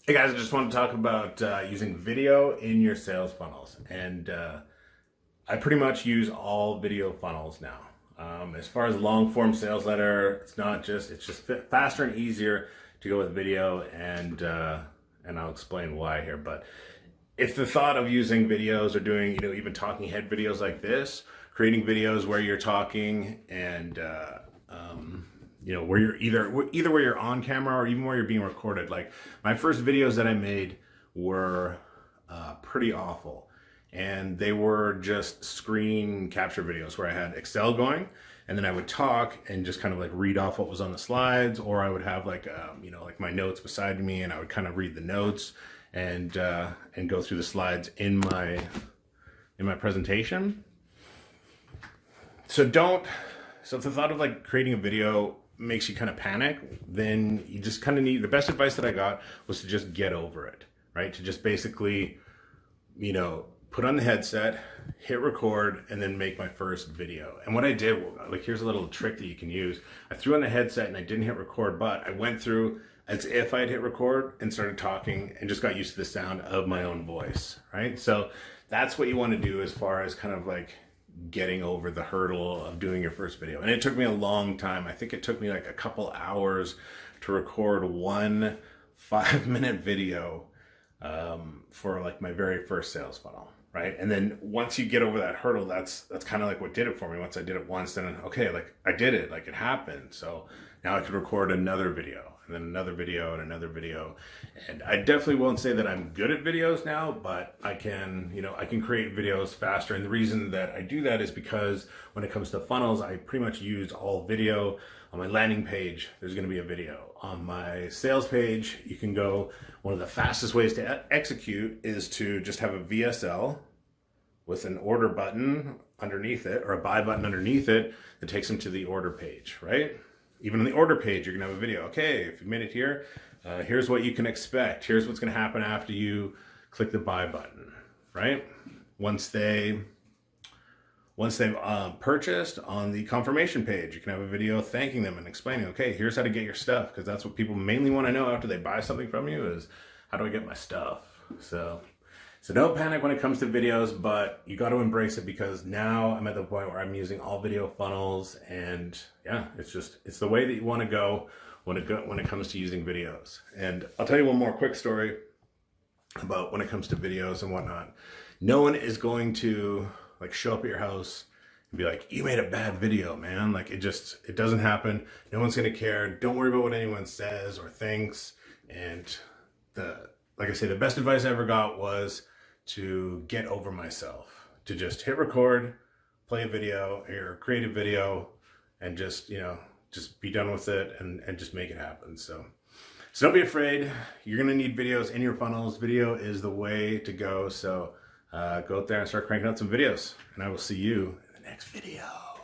Hey guys, I just want to talk about using video in your sales funnels. And I pretty much use all video funnels now. As far as long form sales letter, it's just faster and easier to go with video, and I'll explain why here. But if the thought of using videos or doing, even talking head videos like this, creating videos where you're talking and where you're either where you're on camera or even where you're being recorded. Like my first videos that I made were pretty awful, and they were just screen capture videos where I had Excel going, and then I would talk and just kind of like read off what was on the slides, or I would have like like my notes beside me, and I would kind of read the notes and go through the slides in my presentation. So if the thought of like creating a video makes you kind of panic, then you just kind of need, the best advice that I got was to just get over it, right? To just basically, put on the headset, hit record, and then make my first video. And what I did, like, here's a little trick that you can use. I threw on the headset and I didn't hit record, but I went through as if I'd hit record and started talking and just got used to the sound of my own voice, right? So that's what you want to do as far as kind of like getting over the hurdle of doing your first video. And it took me a long time. I think it took me like a couple hours to record one 5-minute video for like my very first sales funnel, right? And then once you get over that hurdle, that's kind of like what did it for me. Once I did it once, then okay, like I did it, like it happened. So now I could record another video, and then another video, and another video. And I definitely won't say that I'm good at videos now, but I can create videos faster. And the reason that I do that is because when it comes to funnels, I pretty much use all video. On my landing page, there's going to be a video. On my sales page, you can go, one of the fastest ways to execute is to just have a VSL with an order button underneath it, or a buy button underneath it, that takes them to the order page, right? Even on the order page, you're gonna have a video. Okay, if you made it here, here's what you can expect. Here's what's gonna happen after you click the buy button, right? Once they've purchased, on the confirmation page, you can have a video thanking them and explaining, okay, here's how to get your stuff, because that's what people mainly want to know after they buy something from you is, how do I get my stuff? So don't panic when it comes to videos, but you got to embrace it, because now I'm at the point where I'm using all video funnels, and yeah, it's the way that you want to go when it comes to using videos. And I'll tell you one more quick story about when it comes to videos and whatnot. No one is going to like show up at your house and be like, you made a bad video, man. Like it doesn't happen. No one's going to care. Don't worry about what anyone says or thinks. And like I say, the best advice I ever got was to get over myself, to just hit record, play a video or create a video, and just be done with it and just make it happen. So don't be afraid. You're going to need videos in your funnels. Video is the way to go. So go out there and start cranking out some videos, and I will see you in the next video.